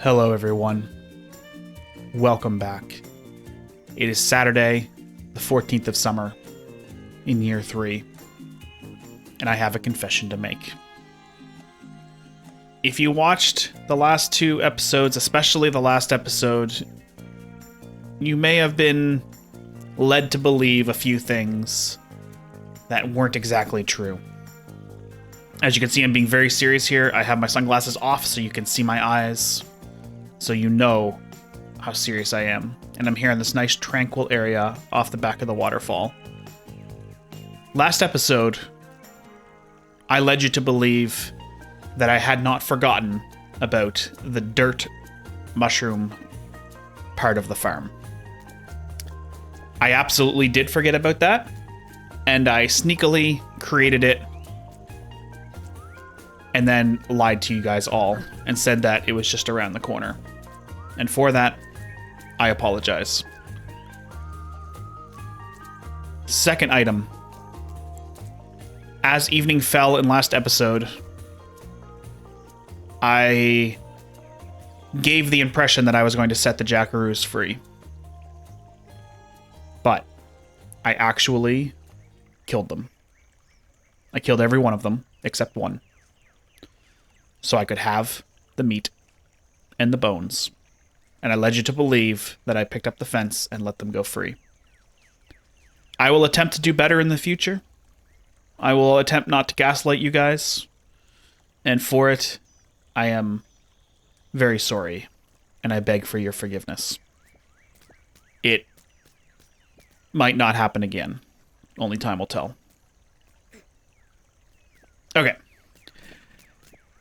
Hello everyone. Welcome back. It is Saturday, the 14th of summer, in year 3, and I have a confession to make. If you watched the last 2 episodes, especially the last episode, you may have been led to believe a few things that weren't exactly true. As you can see, I'm being very serious here. I have my sunglasses off so you can see my eyes, so you know how serious I am. And I'm here in this nice tranquil area off the back of the waterfall. Last episode, I led you to believe that I had not forgotten about the dirt mushroom part of the farm. I absolutely did forget about that, and I sneakily created it and then lied to you guys all and said that it was just around the corner. And for that, I apologize. Second item. As evening fell in last episode, I gave the impression that I was going to set the jackaroos free. But I actually killed them. I killed every one of them except one, so I could have the meat and the bones. And I led you to believe that I picked up the fence and let them go free. I will attempt to do better in the future. I will attempt not to gaslight you guys. And for it, I am very sorry. And I beg for your forgiveness. It might not happen again. Only time will tell. Okay.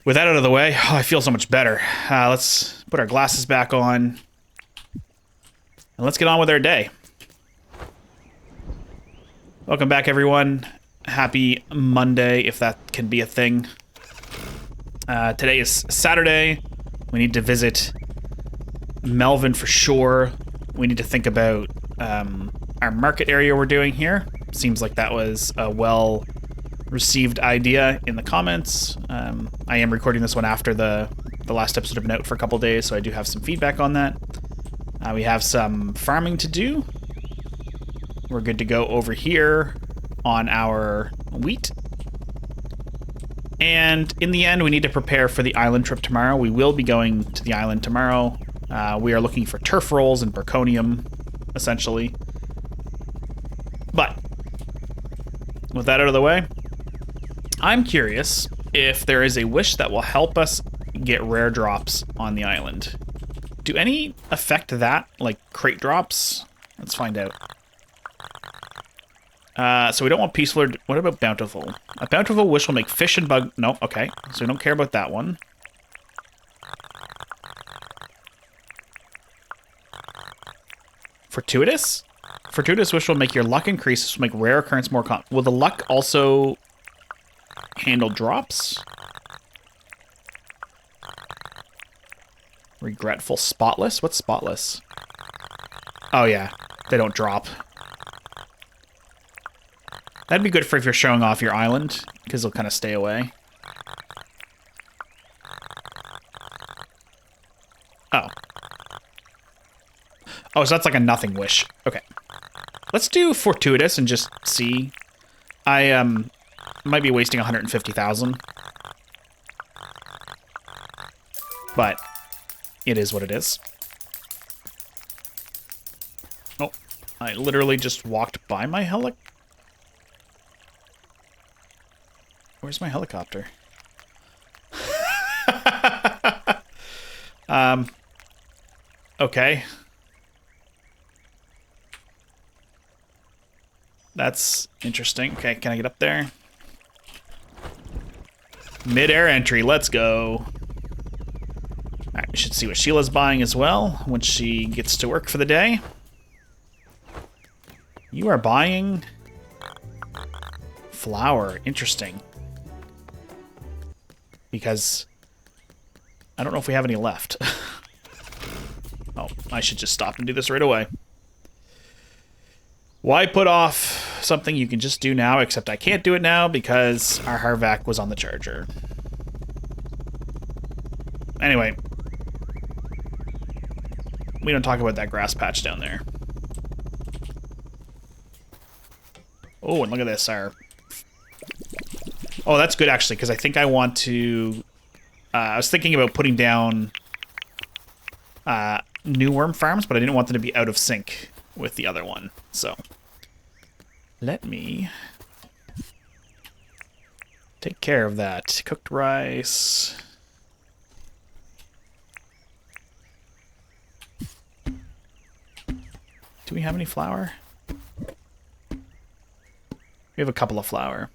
With that out of the way, I feel so much better. Let's put our glasses back on. And let's get on with our day. Welcome back, everyone. Happy Monday, if that can be a thing. Today is Saturday. We need to visit Melvin for sure. We need to think about our market area we're doing here. Seems like that was a well-received idea in the comments. I am recording this one after the last episode have been out for a couple days, so I do have some feedback on that. We have some farming to do. We're good to go over here on our wheat. And in the end, we need to prepare for the island trip tomorrow. We will be going to the island tomorrow. We are looking for turf rolls and berconium, essentially. But with that out of the way, I'm curious if there is a wish that will help us get rare drops on the island. Do any affect that, like crate drops? Let's find out. So we don't want peaceful. What about bountiful? A bountiful wish will make fish and bug. No, okay. So we don't care about that one. Fortuitous? Fortuitous wish will make your luck increase. This will make rare occurrence more common. Will the luck also handle drops? Regretful. Spotless? What's spotless? Oh yeah, they don't drop. That'd be good for if you're showing off your island, because they'll kind of stay away. Oh. Oh, so that's like a nothing wish. Okay. Let's do fortuitous and just see. I might be wasting 150,000. But it is what it is. Oh, I literally just walked by my Where's my helicopter? Okay. That's interesting. Okay, can I get up there? Mid-air entry, let's go. Alright, we should see what Sheila's buying as well when she gets to work for the day. You are buying flour. Interesting. Because I don't know if we have any left. Oh, I should just stop and do this right away. Why put off something you can just do now, except I can't do it now because our Harvac was on the charger. Anyway, don't talk about that grass patch down there. Oh, and look at this. Oh, that's good actually, because I think I want to. I was thinking about putting down new worm farms, but I didn't want them to be out of sync with the other one. So let me take care of that. Cooked rice. Do we have any flour? We have a couple of flour.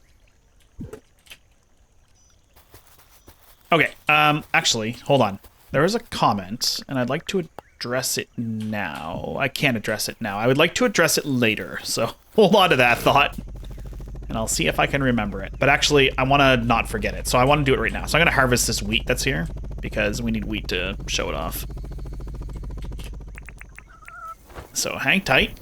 Okay, actually, hold on. There was a comment, and I'd like to address it now. I can't address it now. I would like to address it later, so hold on to that thought. And I'll see if I can remember it. But actually, I want to not forget it, so I want to do it right now. So I'm going to harvest this wheat that's here, because we need wheat to show it off. So hang tight.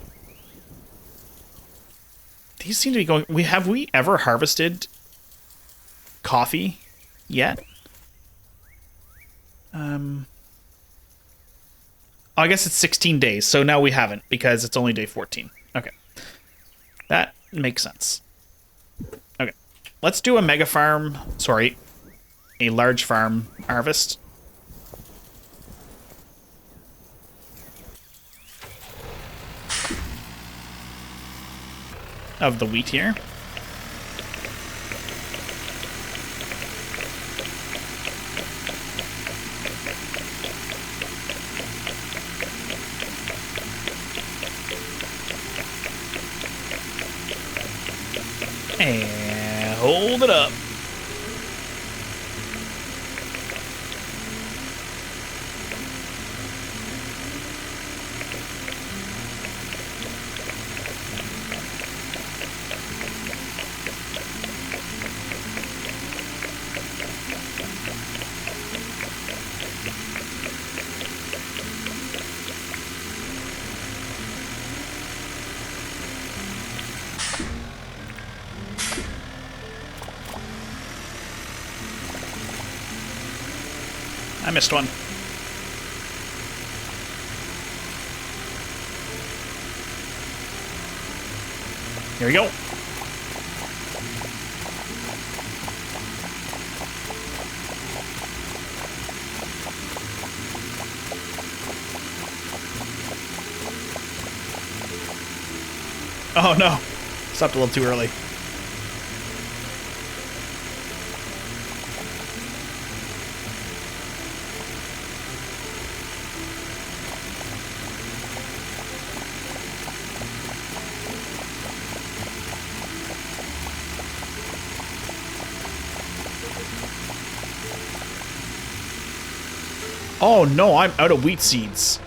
These seem to be going... Have we ever harvested coffee yet? Oh, I guess it's 16 days, so now we haven't, because it's only day 14. Okay. That makes sense. Okay. Let's do a mega farm... Sorry. A large farm harvest. Of the wheat here. And hold it up. I missed one. Here we go. Oh no, stopped a little too early. Oh no, I'm out of wheat seeds.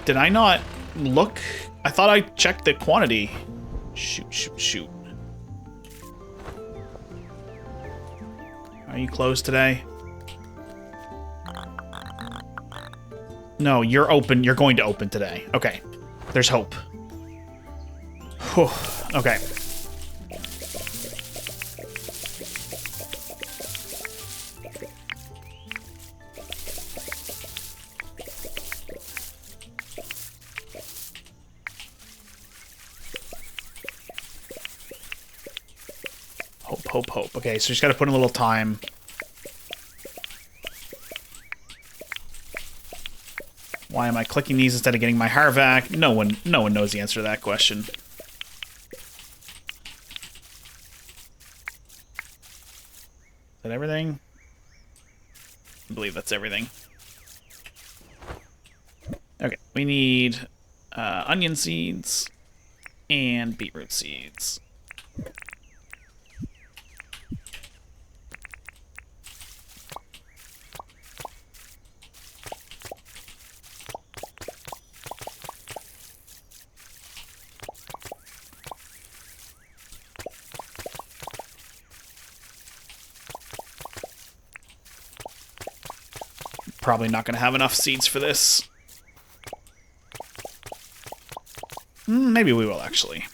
Did I not look? I thought I checked the quantity. Shoot, shoot, shoot. Are you closed today? No, you're open. You're going to open today. Okay. There's hope. Whew. Okay. Hope, hope, hope. Okay, so just gotta put in a little time. Why am I clicking these instead of getting my Harvac? No one knows the answer to that question. Is that everything? I believe that's everything. Okay, we need onion seeds and beetroot seeds. Probably not going to have enough seeds for this. Maybe we will, actually.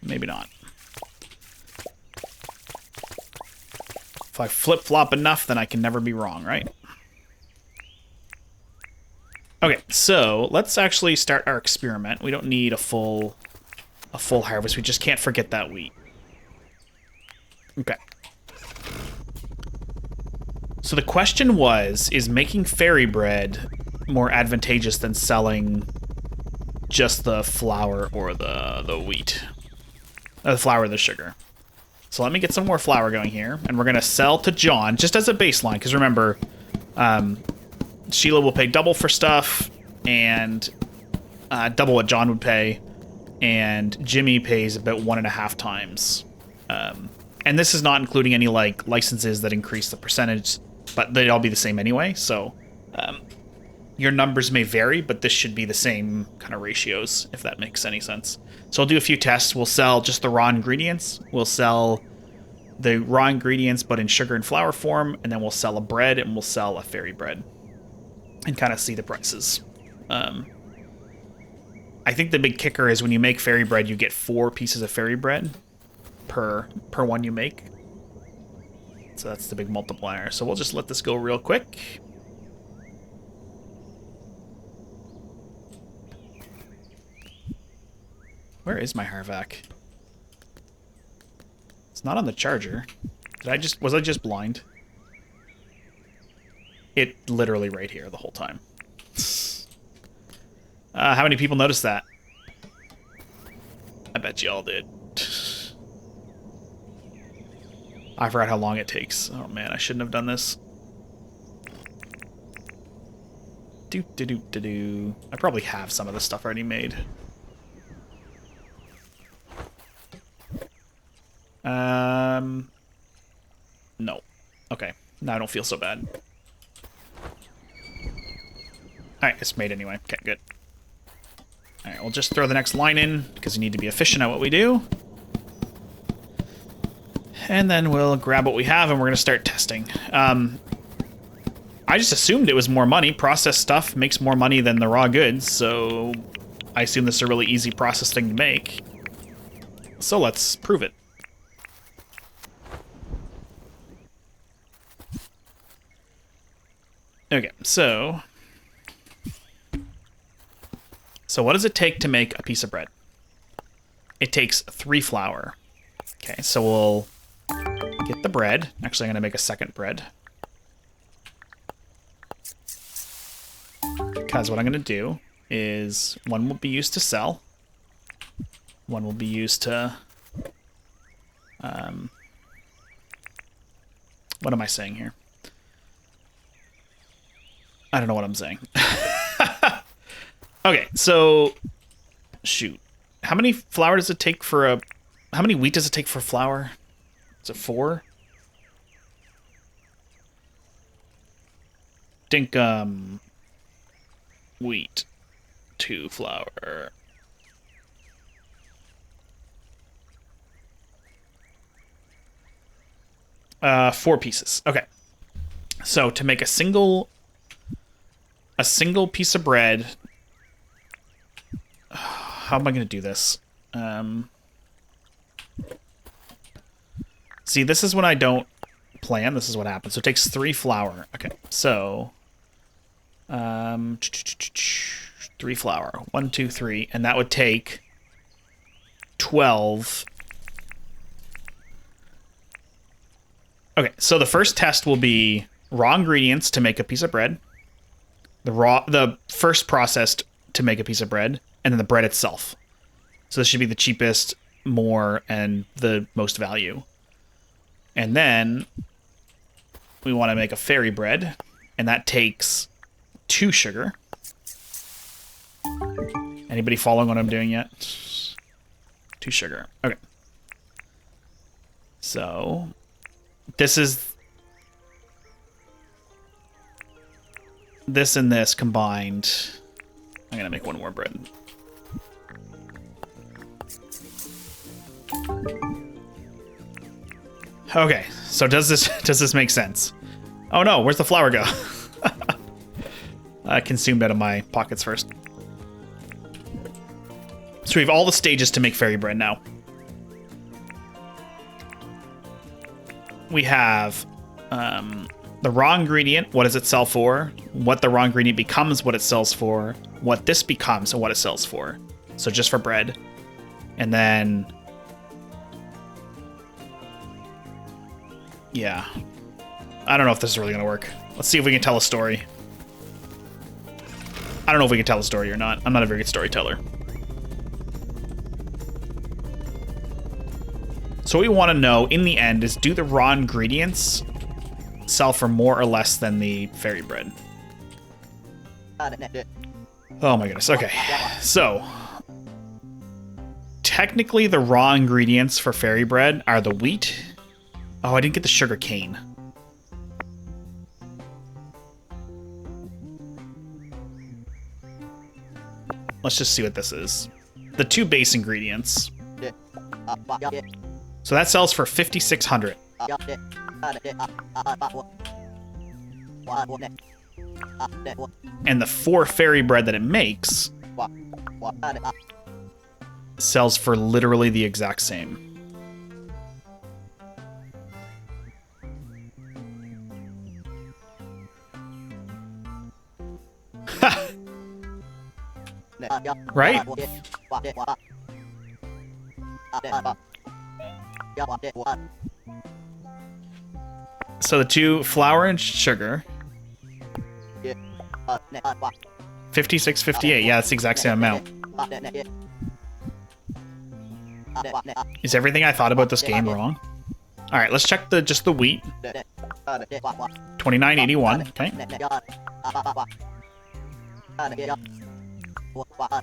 maybe not. If I flip-flop enough, then I can never be wrong, right? Okay, so let's actually start our experiment. We don't need a full harvest. We just can't forget that wheat. Okay. So the question was, is making fairy bread more advantageous than selling just the flour or the wheat? The flour or the sugar. So let me get some more flour going here, and we're going to sell to John, just as a baseline, because remember, Sheila will pay double for stuff, and double what John would pay, and Jimmy pays about 1.5 times. And this is not including any like licenses that increase the percentage, but they'd all be the same anyway, so your numbers may vary, but this should be the same kind of ratios, if that makes any sense. So I'll do a few tests. We'll sell just the raw ingredients. We'll sell the raw ingredients, but in sugar and flour form, and then we'll sell a bread, and we'll sell a fairy bread, and kind of see the prices. I think the big kicker is when you make fairy bread, you get 4 pieces of fairy bread per one you make. So that's the big multiplier. So we'll just let this go real quick. Where is my Harvac? It's not on the charger. Was I just blind? It literally right here the whole time. How many people noticed that? I bet you all did. I forgot how long it takes. Oh man, I shouldn't have done this. Do. I probably have some of this stuff already made. No. Okay. Now I don't feel so bad. Alright, it's made anyway. Okay, good. Alright, we'll just throw the next line in, because you need to be efficient at what we do. And then we'll grab what we have, and we're going to start testing. I just assumed it was more money. Processed stuff makes more money than the raw goods, so I assume this is a really easy process thing to make. So let's prove it. Okay, so what does it take to make a piece of bread? It takes 3 flour. Okay, so we'll get the bread. Actually, I'm going to make a second bread. Because what I'm going to do is one will be used to sell. One will be used to... what am I saying here? I don't know what I'm saying. Okay, so... Shoot. How many flour does it take for a... How many wheat does it take for flour? Is it 4? Dinkum... Wheat. 2 flour. Four pieces. Okay. So to make a single piece of bread, how am I going to do this? See, this is when I don't plan. This is what happens. So it takes 3 flour. Okay. So 3 flour. 1, 2, 3, and that would take 12. Okay, so the first test will be raw ingredients to make a piece of bread, the first processed to make a piece of bread, and then the bread itself. So this should be the cheapest, more, and the most value. And then we want to make a fairy bread, and that takes 2 sugar. Anybody following what I'm doing yet? 2 sugar. Okay. So this and this combined. I'm gonna make 1 more bread. Okay, so does this make sense? Oh no, where's the flour go? I consumed out of my pockets first. So we have all the stages to make fairy bread now. we have the raw ingredient, what does it sell for? What the raw ingredient becomes, what it sells for. What this becomes, and what it sells for. So just for bread. And then... yeah. I don't know if this is really going to work. Let's see if we can tell a story. I don't know if we can tell a story or not. I'm not a very good storyteller. So what we want to know in the end is, do the raw ingredients sell for more or less than the fairy bread? Oh my goodness. Okay. So technically the raw ingredients for fairy bread are the wheat. Oh, I didn't get the sugar cane. Let's just see what this is. The two base ingredients. So that sells for 5,600. And the 4 fairy bread that it makes sells for literally the exact same. Right? So the 2 flour and sugar. 56, 58. Yeah, that's the exact same amount. Is everything I thought about this game wrong? All right, let's check just the wheat. 29.81. Okay.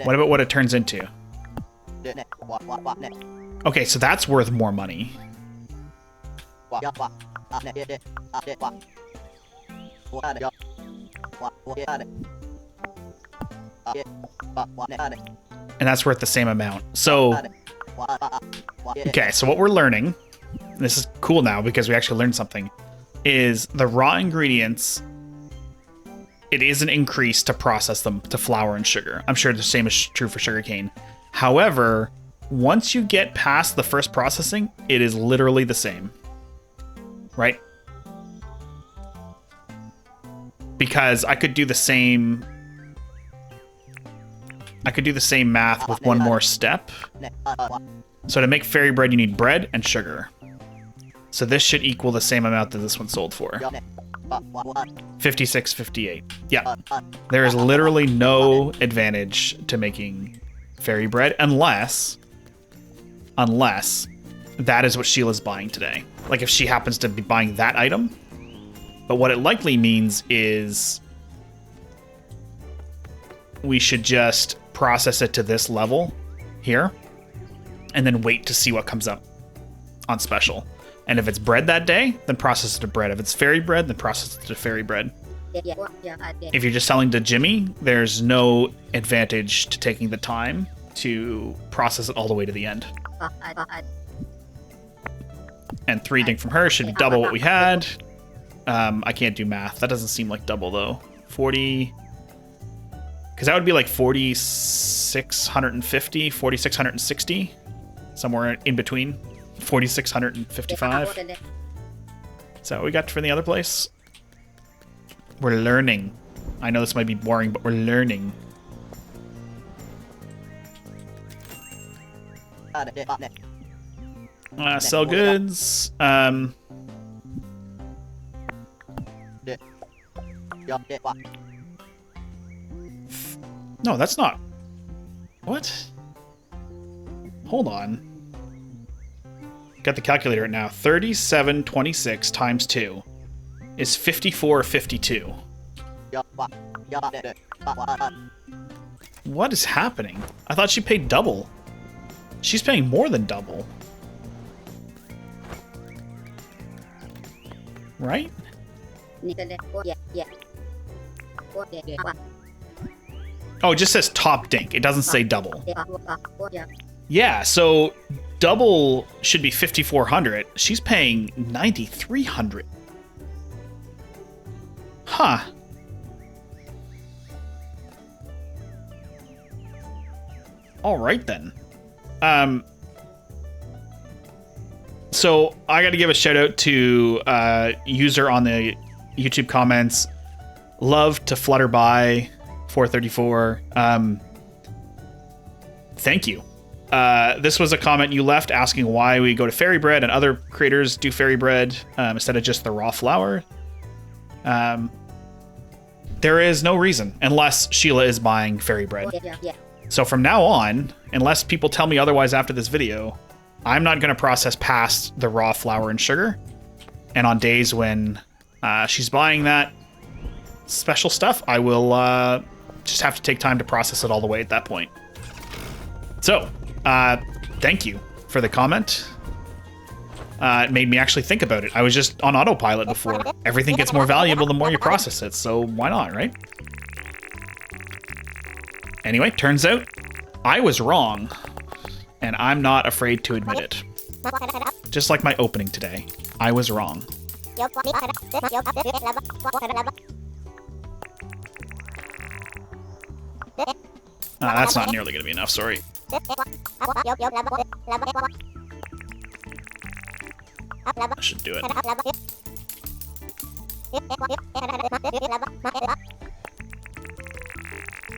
What about what it turns into? Okay, so that's worth more money. And that's worth the same amount. So, okay, so what we're learning, this is cool now because we actually learned something, is the raw ingredients, it is an increase to process them to flour and sugar. I'm sure the same is true for sugarcane. However, once you get past the first processing, it is literally the same. Right? Because I could do the same math with one more step. So to make fairy bread, you need bread and sugar. So this should equal the same amount that this one sold for. 56.58. Yeah. There is literally no advantage to making fairy bread unless that is what Sheila's buying today. Like if she happens to be buying that item. But what it likely means is we should just process it to this level here and then wait to see what comes up on special. And if it's bread that day, then process it to bread. If it's fairy bread, then process it to fairy bread. If you're just selling to Jimmy, there's no advantage to taking the time to process it all the way to the end. And 3 dink from her should be double what we had. I can't do math. That doesn't seem like double, though. 40... because that would be like 4,650, 4,660. Somewhere in between. 4,655. Is that what we got for the other place? We're learning. I know this might be boring, but we're learning. Sell goods. No, that's not. What? Hold on. Got the calculator right now. 3726 times 2 is 5452. What is happening? I thought she paid double. She's paying more than double. Right? Oh, it just says top dink. It doesn't say double. Yeah, so double should be 5,400. She's paying 9,300. Huh. All right then. So I got to give a shout out to user on the YouTube comments. Love to flutter by 434. Thank you. This was a comment you left asking why we go to fairy bread and other creators do fairy bread instead of just the raw flour. There is no reason unless Sheila is buying fairy bread. Yeah. So from now on, unless people tell me otherwise after this video, I'm not going to process past the raw flour and sugar. And on days when she's buying that special stuff, I will just have to take time to process it all the way at that point. So, thank you for the comment. It made me actually think about it. I was just on autopilot before. Everything gets more valuable the more you process it, so why not, right? Anyway, turns out I was wrong, and I'm not afraid to admit it. Just like my opening today, I was wrong. That's not nearly going to be enough, sorry. I should do it.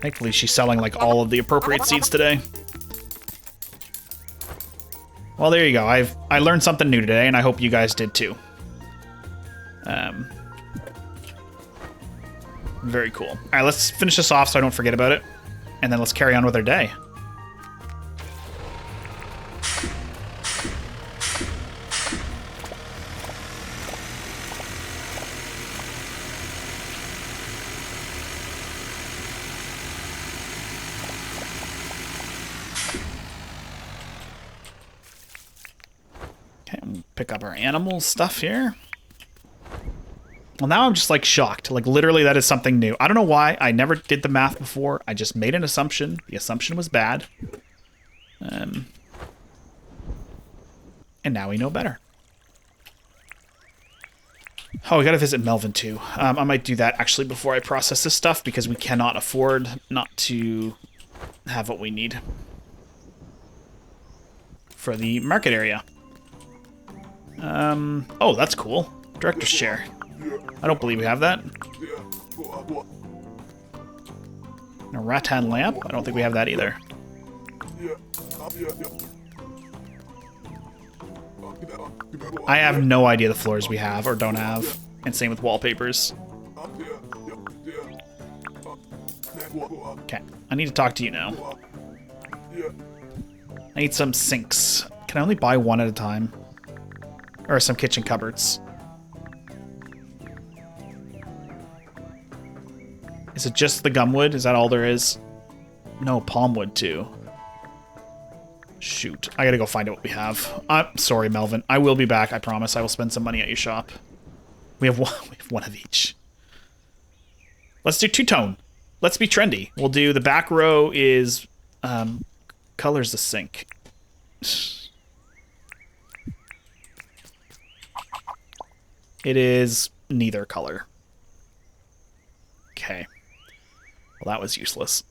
Thankfully, she's selling like all of the appropriate seeds today. Well, there you go. I learned something new today, and I hope you guys did too. Very cool. All right, let's finish this off so I don't forget about it, and then let's carry on with our day. Okay, I'm gonna pick up our animal stuff here. Well, now I'm just like shocked. Like literally that is something new. I don't know why. I never did the math before. I just made an assumption. The assumption was bad. And now we know better. Oh, we gotta visit Melvin too. I might do that actually before I process this stuff because we cannot afford not to have what we need for the market area. Oh, that's cool. Director's chair. I don't believe we have that. A rattan lamp? I don't think we have that either. I have no idea the floors we have or don't have. And same with wallpapers. Okay, I need to talk to you now. I need some sinks. Can I only buy one at a time? Or some kitchen cupboards? Is it just the gumwood? Is that all there is? No, palm wood too. Shoot. I gotta go find out what we have. I'm sorry, Melvin. I will be back, I promise. I will spend some money at your shop. We have one of each. Let's do two-tone. Let's be trendy. We'll do the back row is colors the sink. It is neither color. Okay. Well, that was useless.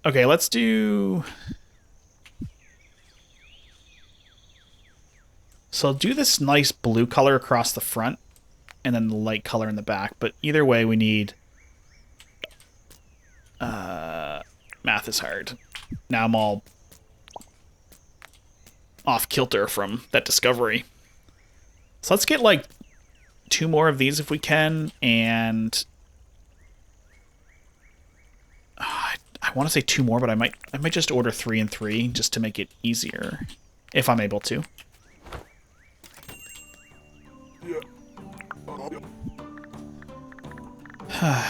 Okay, let's do... So I'll do this nice blue color across the front, and then the light color in the back. But either way, we need... math is hard. Now I'm all off kilter from that discovery. So let's get like 2 more of these if we can, and... I want to say 2 more, but I might just order 3 and 3 just to make it easier, if I'm able to.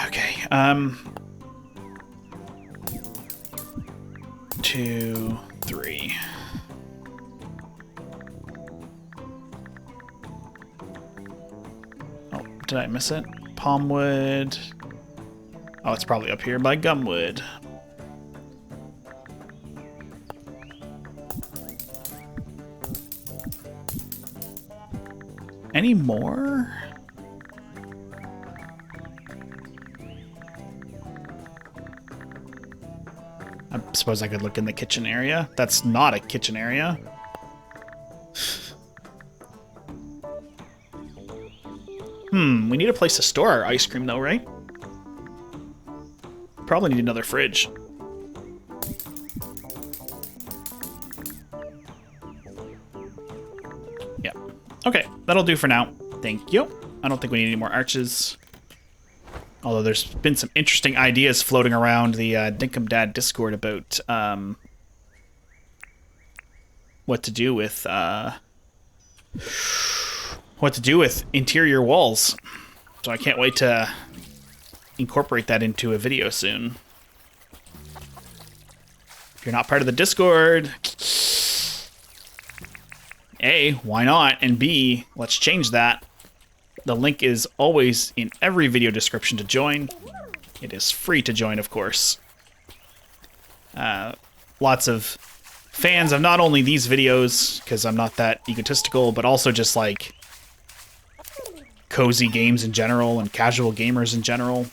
Okay. 2, 3. Oh, did I miss it? Palmwood. Oh, it's probably up here by gumwood. Any more? I suppose I could look in the kitchen area. That's not a kitchen area. We need a place to store our ice cream, though, right? Probably need another fridge. Yeah. Okay, that'll do for now. Thank you. I don't think we need any more arches. Although there's been some interesting ideas floating around the Dinkum Dad Discord about what to do with interior walls. So I can't wait to incorporate that into a video soon. If you're not part of the Discord, A, why not? And B, let's change that. The link is always in every video description to join. It is free to join, of course. Lots of fans of not only these videos, because I'm not that egotistical, but also just like cozy games in general and casual gamers in general.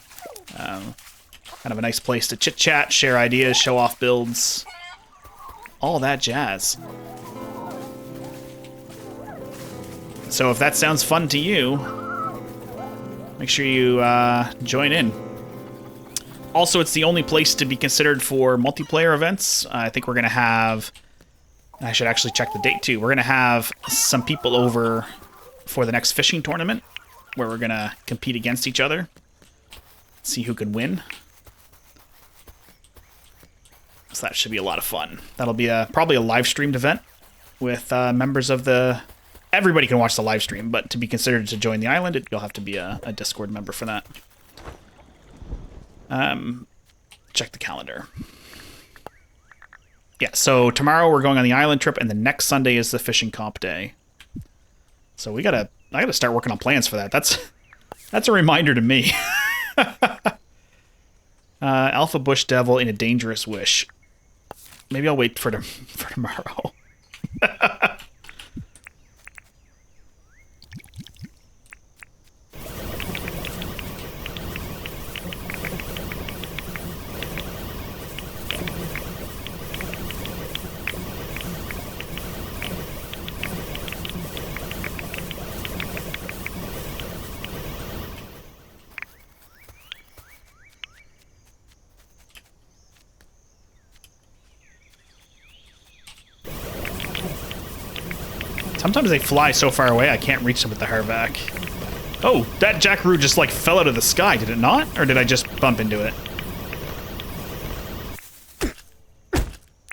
Kind of a nice place to chit-chat, share ideas, show off builds, all that jazz. So if that sounds fun to you, make sure you join in. Also, it's the only place to be considered for multiplayer events. I think we're going to have... I should actually check the date, too. We're going to have some people over for the next fishing tournament, where we're going to compete against each other. See who can win. So that should be a lot of fun. That'll be probably a live-streamed event with members of the... Everybody can watch the live stream, but to be considered to join the island, you'll have to be a Discord member for that. Check the calendar. Yeah, so tomorrow we're going on the island trip, and the next Sunday is the fishing comp day. So I gotta start working on plans for that. That's a reminder to me. Alpha Bush Devil in a Dangerous Wish. Maybe I'll wait for tomorrow. Sometimes they fly so far away I can't reach them with the Harvac. Oh, that jackaroo just like fell out of the sky, did it not? Or did I just bump into it?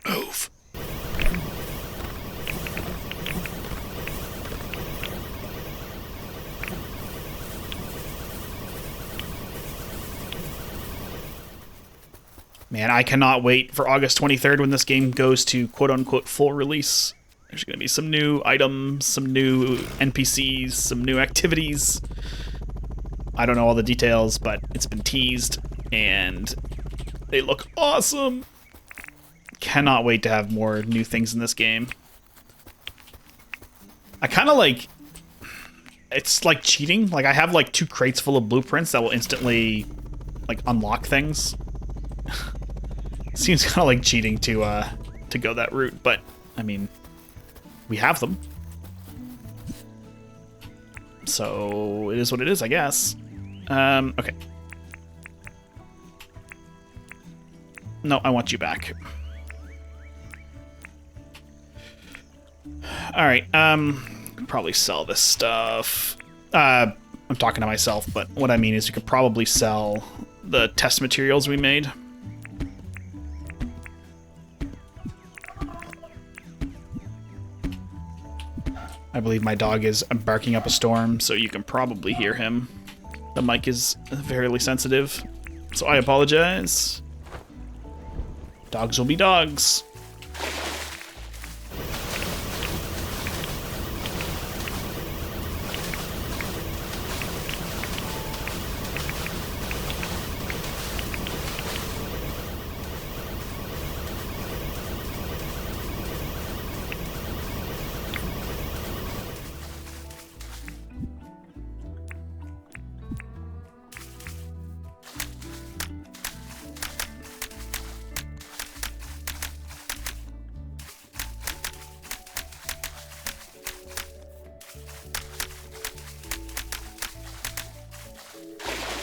Move. Man, I cannot wait for August 23rd when this game goes to quote-unquote full release. There's going to be some new items, some new NPCs, some new activities. I don't know all the details, but it's been teased, and they look awesome. Cannot wait to have more new things in this game. I kind of like... It's like cheating. Like, I have like 2 crates full of blueprints that will instantly like unlock things. Seems kind of like cheating to go that route, but I mean... We have them. So it is what it is, I guess. Okay. No, I want you back. Alright, could probably sell this stuff. I'm talking to myself, but what I mean is you could probably sell the test materials we made. I believe my dog is barking up a storm, so you can probably hear him. The mic is fairly sensitive, so I apologize. Dogs will be dogs.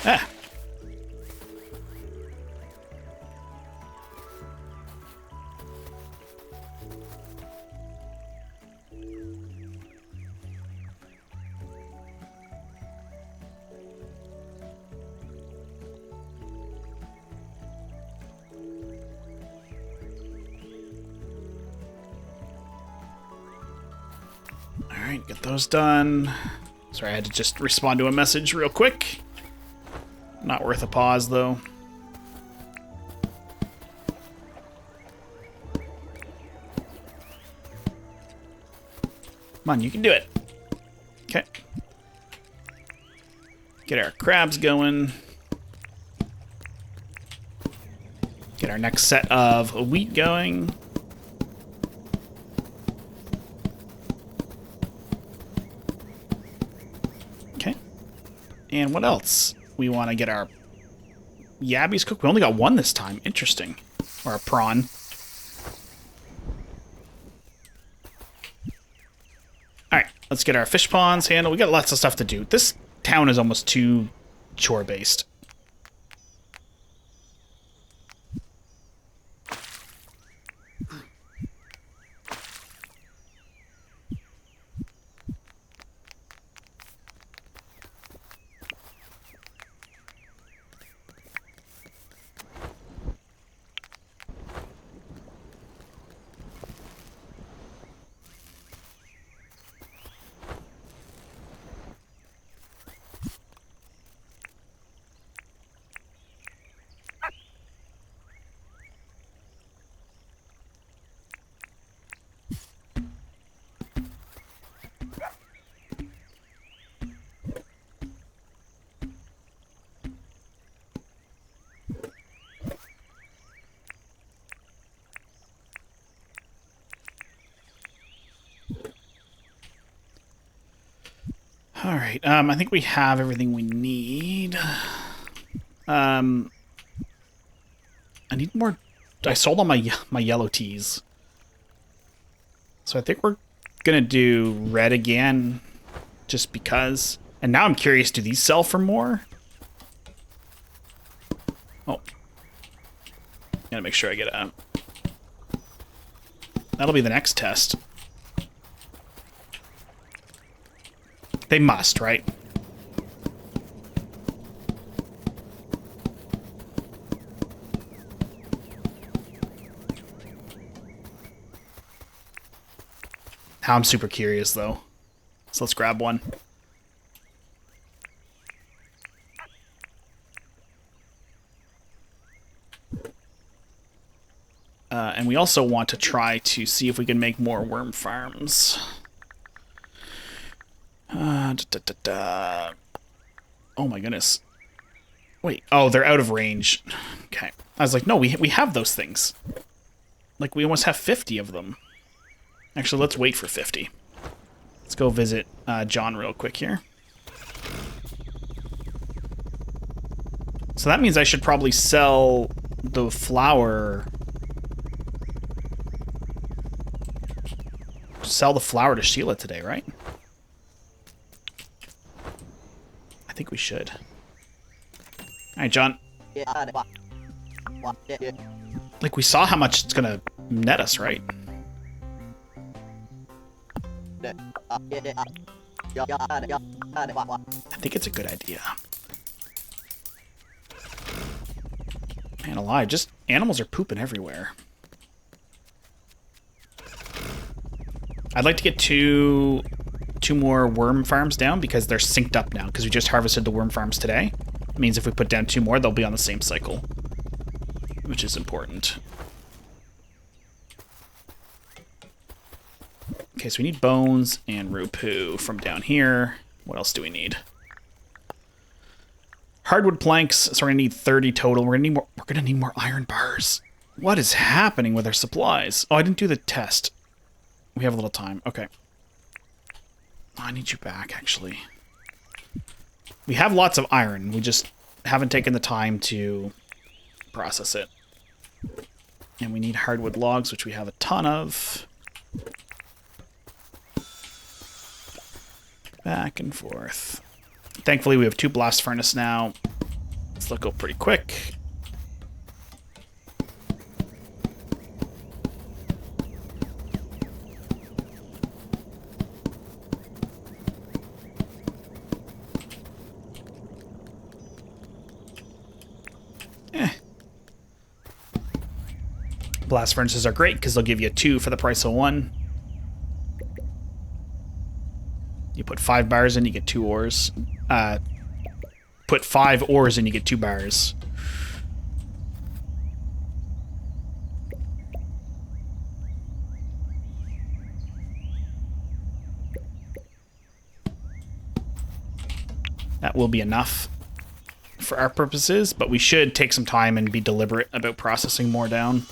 Ah. Alright, get those done. Sorry, I had to just respond to a message real quick. Not worth a pause, though. Come on, you can do it. Okay. Get our crabs going. Get our next set of wheat going. Okay. And what else? We want to get our yabbies cooked. We only got one this time. Interesting. Or a prawn. Alright, let's get our fish ponds handled. We got lots of stuff to do. This town is almost too chore-based. Alright, I think we have everything we need. I need more... I sold all my yellow teas. So I think we're gonna do red again, just because. And now I'm curious, do these sell for more? Oh. Gotta make sure I get a... That'll be the next test. They must, right? Now I'm super curious, though. So let's grab one. And we also want to try to see if we can make more worm farms. Oh my goodness. Wait, oh, they're out of range. Okay. I was like, no, we have those things. Like, we almost have 50 of them. Actually, let's wait for 50. Let's go visit John real quick here. So that means I should probably sell the flour. Sell the flour to Sheila today, right? I think we should. Alright, John. Like, we saw how much it's gonna net us, right? I think it's a good idea. Man alive, just animals are pooping everywhere. I'd like to get two more worm farms down because they're synced up now because we just harvested the worm farms today. It means if we put down 2 more, they'll be on the same cycle, which is important. Okay, so we need bones and Rupu from down here. What else do we need? Hardwood planks, so we're gonna need 30 total. We're gonna need more iron bars. What is happening with our supplies? Oh, I didn't do the test. We have a little time. Okay. Oh, I need you back, actually. We have lots of iron. We just haven't taken the time to process it. And we need hardwood logs, which we have a ton of. Back and forth. Thankfully, we have 2 blast furnace now. Let's look up pretty quick. Blast furnaces are great because they'll give you 2 for the price of 1. You put 5 bars in, you get 2 ores. Put 5 ores in, you get 2 bars. That will be enough for our purposes, but we should take some time and be deliberate about processing more down.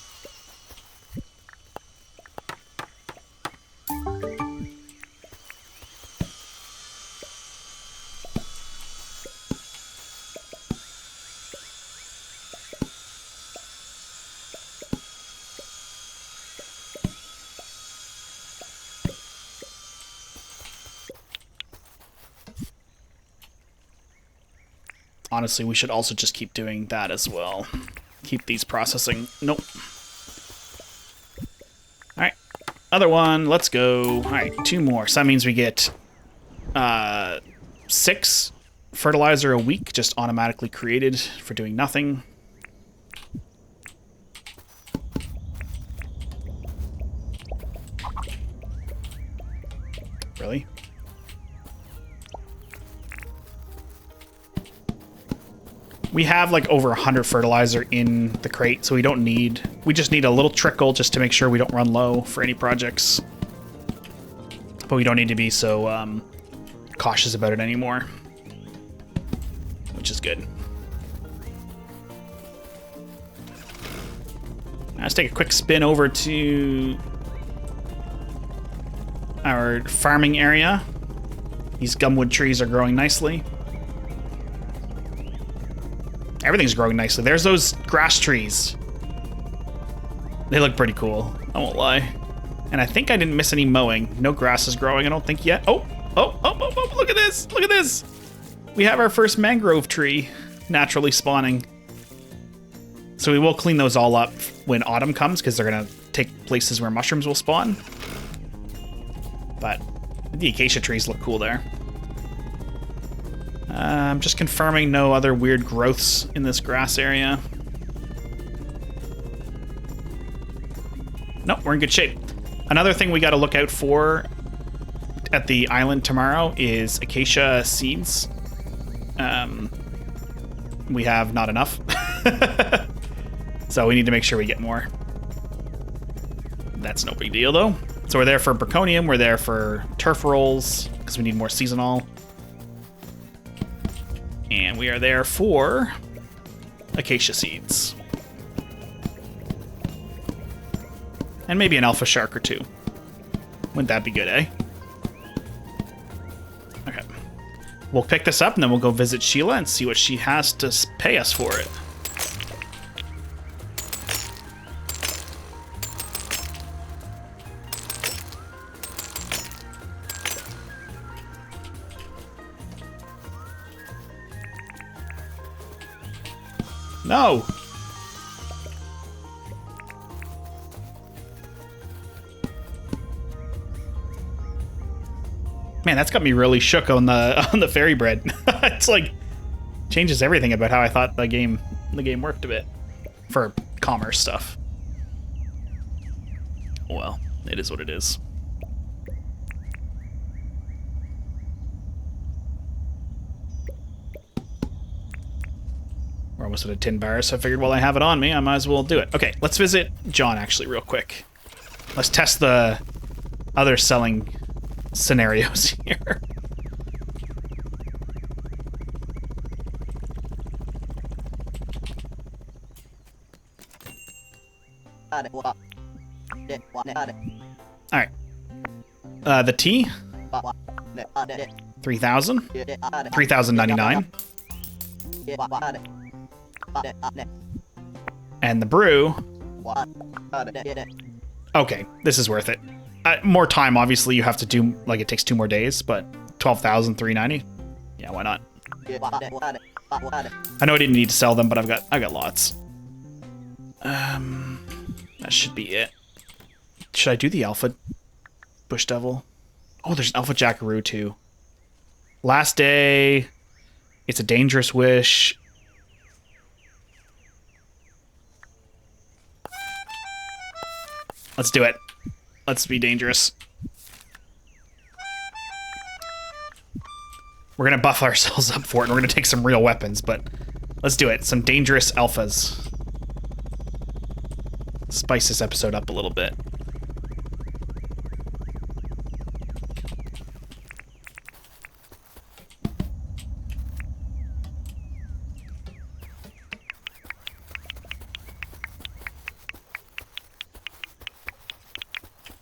Honestly, we should also just keep doing that as well. Keep these processing. Nope. Alright. Other one. Let's go. Alright, 2 more. So that means we get 6 fertilizer a week just automatically created for doing nothing. Really? We have like over 100 fertilizer in the crate, so we just need a little trickle just to make sure we don't run low for any projects. But we don't need to be so cautious about it anymore, which is good. Let's take a quick spin over to our farming area. These gumwood trees are growing nicely. Everything's growing nicely. There's those grass trees. They look pretty cool, I won't lie. And I think I didn't miss any mowing. No grass is growing, I don't think yet. Oh, look at this, look at this. We have our first mangrove tree naturally spawning. So we will clean those all up when autumn comes, because they're gonna take places where mushrooms will spawn. But the acacia trees look cool there. I'm just confirming no other weird growths in this grass area. Nope, we're in good shape. Another thing we got to look out for at the island tomorrow is acacia seeds. We have not enough. So we need to make sure we get more. That's no big deal, though. So we're there for Braconium, we're there for turf rolls, because we need more seasonal. And we are there for acacia seeds. And maybe an alpha shark or 2. Wouldn't that be good, eh? Okay. We'll pick this up and then we'll go visit Sheila and see what she has to pay us for it. No! Man, that's got me really shook on the fairy bread. It's like changes everything about how I thought the game worked a bit for commerce stuff. Well, it is what it is. We're almost at a 10 bar, so I figured while I have it on me, I might as well do it. Okay, let's visit John actually real quick. Let's test the other selling scenarios here. Alright. The tea? 3,000. 3,099. And the brew. Okay, this is worth it. More time, obviously, you have to do, like, it takes 2 more days, but 12,390. Yeah, why not? I know I didn't need to sell them, but I've got lots. That should be it. Should I do the Alpha Bush Devil? Oh, there's an Alpha Jackaroo too. Last day. It's a dangerous wish. Let's do it. Let's be dangerous. We're going to buff ourselves up for it, and we're going to take some real weapons, but let's do it. Some dangerous alphas. Spice this episode up a little bit.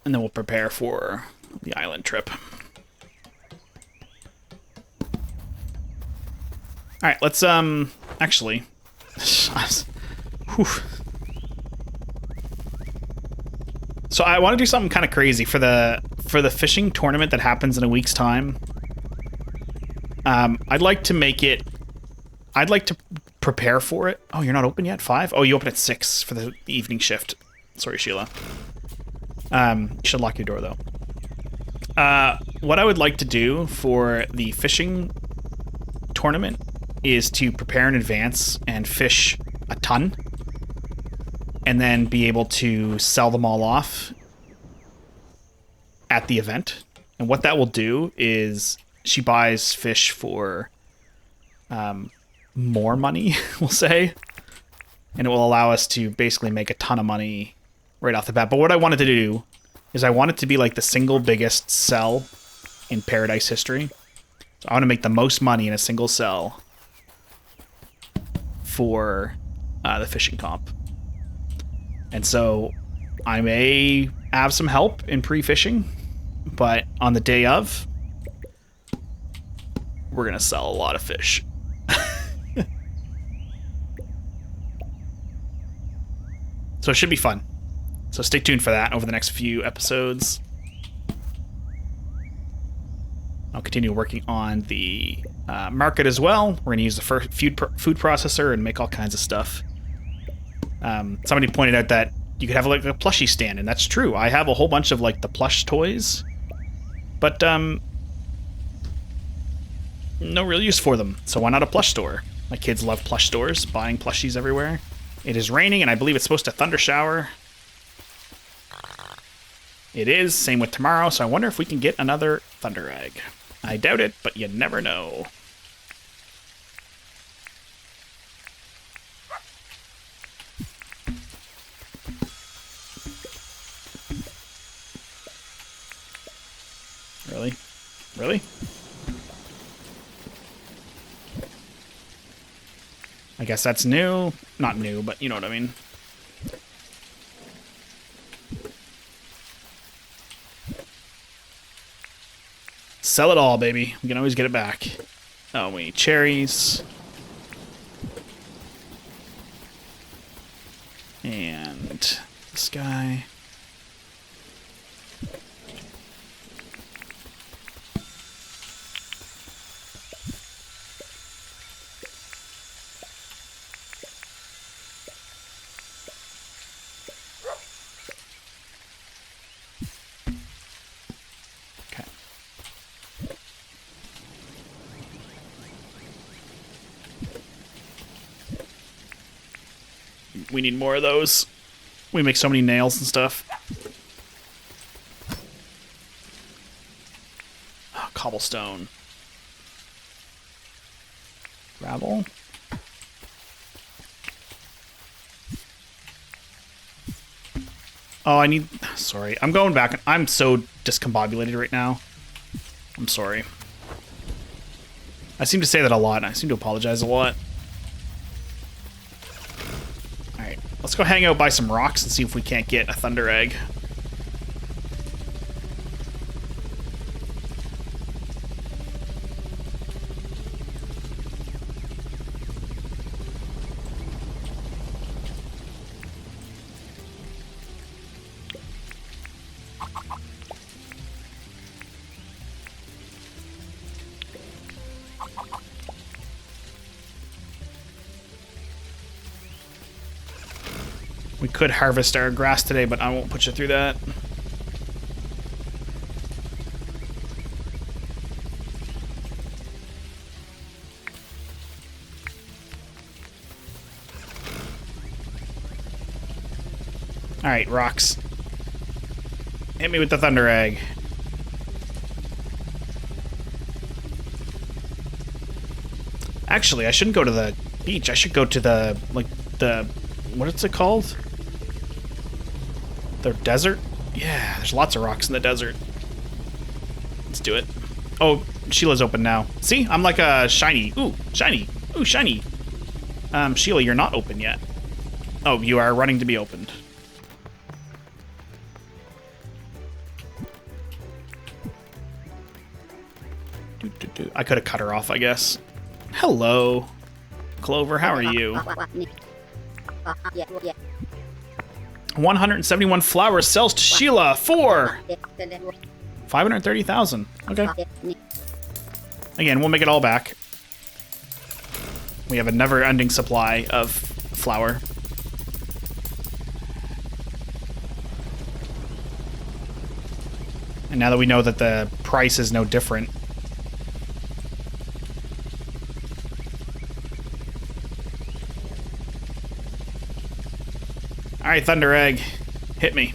And then we'll prepare for the island trip. All right, let's actually. Whew. So I want to do something kind of crazy for the fishing tournament that happens in a week's time. I'd like to prepare for it. Oh, you're not open yet? 5? Oh, you open at 6 for the evening shift. Sorry, Sheila. You should lock your door, though. What I would like to do for the fishing tournament is to prepare in advance and fish a ton, and then be able to sell them all off at the event. And what that will do is she buys fish for more money, we'll say, and it will allow us to basically make a ton of money right off the bat. But what I wanted to do is I want it to be like the single biggest sell in Paradise history. So I want to make the most money in a single sell for the fishing comp. And so I may have some help in pre-fishing, but on the day of, we're going to sell a lot of fish. So it should be fun. So stay tuned for that over the next few episodes. I'll continue working on the market as well. We're going to use the first food processor and make all kinds of stuff. Somebody pointed out that you could have like a plushie stand, and that's true. I have a whole bunch of like the plush toys, but no real use for them. So why not a plush store? My kids love plush stores, buying plushies everywhere. It is raining, and I believe it's supposed to thunder shower. It is, same with tomorrow, so I wonder if we can get another thunder egg. I doubt it, but you never know. Really? Really? I guess that's new. Not new, but you know what I mean. Sell it all, baby. We can always get it back. Oh, we need cherries. And this guy. We need more of those. We make so many nails and stuff. Oh, cobblestone. Gravel. Oh, I need... Sorry. I'm going back. I'm so discombobulated right now. I'm sorry. I seem to say that a lot, and I seem to apologize a lot. Let's go hang out by some rocks and see if we can't get a thunder egg. We could harvest our grass today, but I won't put you through that. Alright, rocks. Hit me with the thunder egg. Actually, I shouldn't go to the beach. I should go to the, like, what is it called? The desert? Yeah, there's lots of rocks in the desert. Let's do it. Oh, Sheila's open now. See? I'm like a shiny. Ooh, shiny. Ooh, shiny. Sheila, you're not open yet. Oh, you are running to be opened. I could have cut her off, I guess. Hello, Clover. How are you? 171 flowers sells to Sheila for 530,000. Okay. Again, we'll make it all back. We have a never-ending supply of flour. And now that we know that the price is no different. Alright, Thunder Egg. Hit me.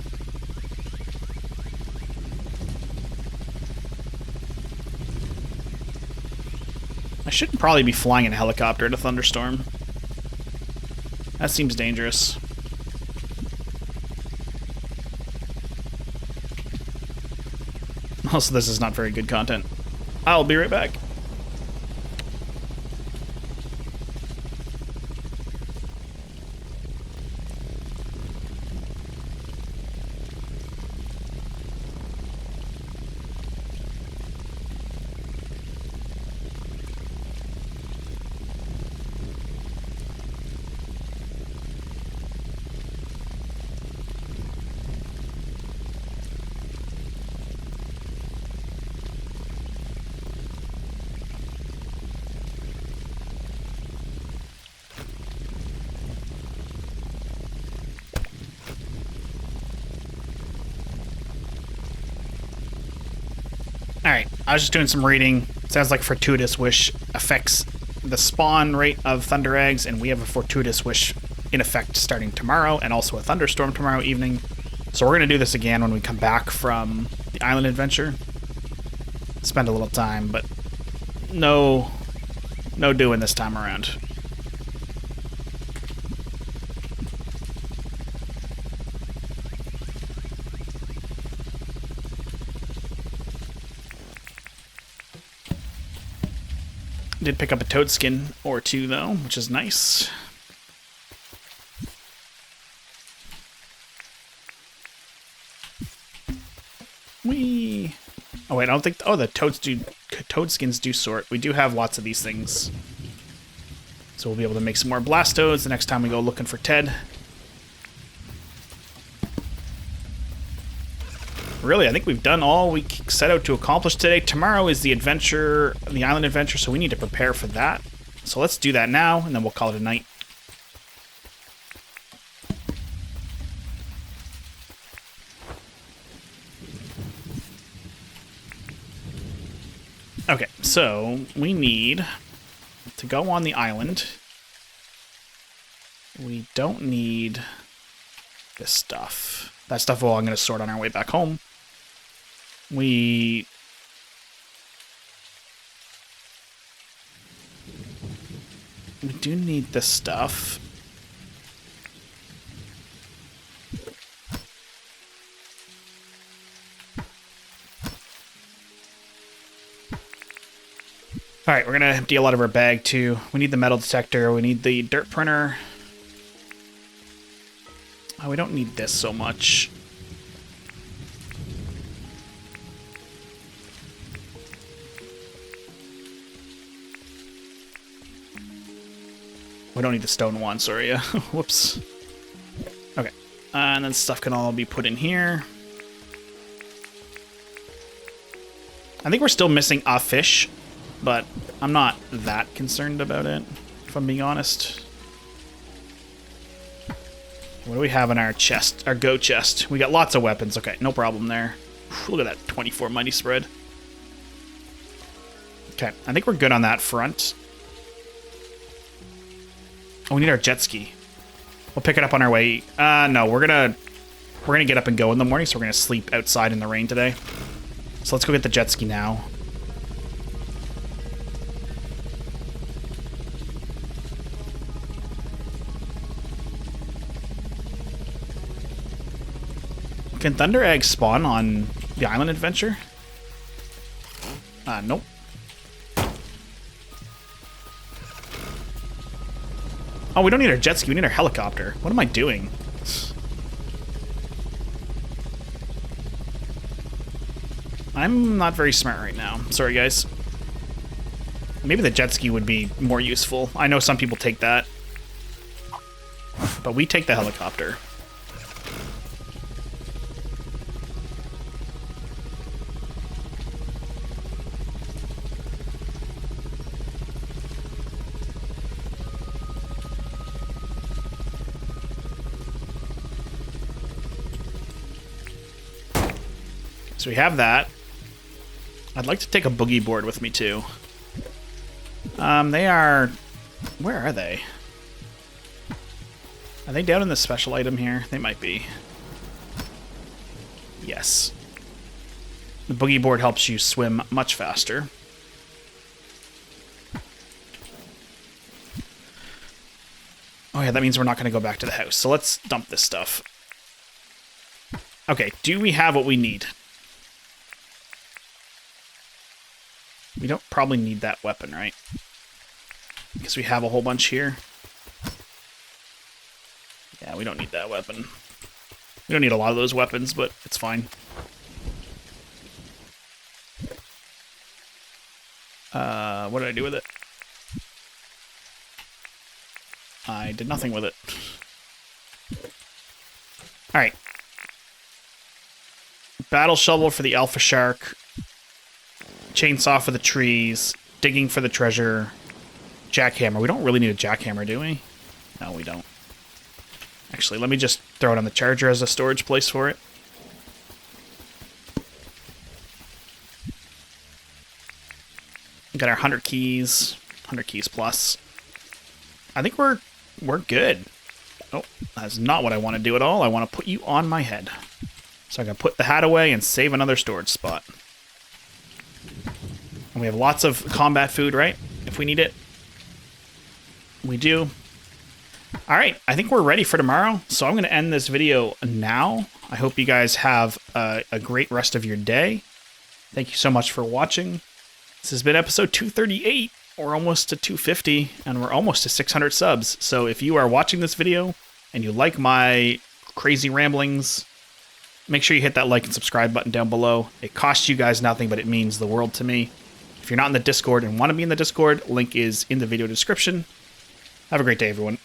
I shouldn't probably be flying in a helicopter at a thunderstorm. That seems dangerous. Also, this is not very good content. I'll be right back. Alright, I was just doing some reading. Sounds like Fortuitous Wish affects the spawn rate of Thunder Eggs, and we have a Fortuitous Wish in effect starting tomorrow, and also a Thunderstorm tomorrow evening. So we're going to do this again when we come back from the island adventure. Spend a little time, but no doing this time around. Did pick up a toad skin or two, though, which is nice. Whee! Oh, wait, I don't think... Oh, the toad skins do sort. We do have lots of these things. So we'll be able to make some more Blastodes the next time we go looking for Ted. Really, I think we've done all we set out to accomplish today. Tomorrow is the adventure, the island adventure, so we need to prepare for that. So let's do that now, and then we'll call it a night. Okay, so we need to go on the island. We don't need this stuff. That stuff, well, I'm going to sort on our way back home. We do need this stuff. Alright, we're going to empty a lot of our bag, too. We need the metal detector. We need the dirt printer. Oh, we don't need this so much. We don't need the stone one, sorry. Whoops. Okay. And then stuff can all be put in here. I think we're still missing a fish, but I'm not that concerned about it, if I'm being honest. what do we have in our chest? Our go chest. We got lots of weapons. Okay, no problem there. Look at that 24 mighty spread. Okay, I think we're good on that front. Oh, we need our jet ski. We'll pick it up on our way. No, we're gonna get up and go in the morning, so we're gonna sleep outside in the rain today. So let's go get the jet ski now. Can Thunder Eggs spawn on the island adventure? Nope. Oh, we don't need our jet ski, we need our helicopter. What am I doing? I'm not very smart right now. Sorry, guys. Maybe the jet ski would be more useful. I know some people take that. But we take the helicopter. So we have that. I'd like to take a boogie board with me too. They are... Where are they? Are they down in the special item here? They might be. Yes. The boogie board helps you swim much faster. Oh yeah, that means we're not going to go back to the house. So let's dump this stuff. Okay, do we have what we need? We don't probably need that weapon, right? Because we have a whole bunch here. Yeah, we don't need that weapon. We don't need a lot of those weapons, but it's fine. What did I do with it? I did nothing with it. Alright. Battle shovel for the alpha shark. Chainsaw for the trees. Digging for the treasure. Jackhammer. We don't really need a jackhammer, do we? No, we don't. Actually, let me just throw it on the charger as a storage place for it. We got our 100 keys. 100 keys plus. I think we're good. Oh, that's not what I want to do at all. I want to put you on my head. So I can put the hat away and save another storage spot. And we have lots of combat food, right? If we need it. We do. Alright, I think we're ready for tomorrow. So I'm going to end this video now. I hope you guys have a great rest of your day. Thank you so much for watching. This has been episode 238. We're almost to 250, and we're almost to 600 subs. So if you are watching this video and you like my crazy ramblings, make sure you hit that like and subscribe button down below. It costs you guys nothing, but it means the world to me. If you're not in the Discord and want to be in the Discord, link is in the video description. Have a great day, everyone.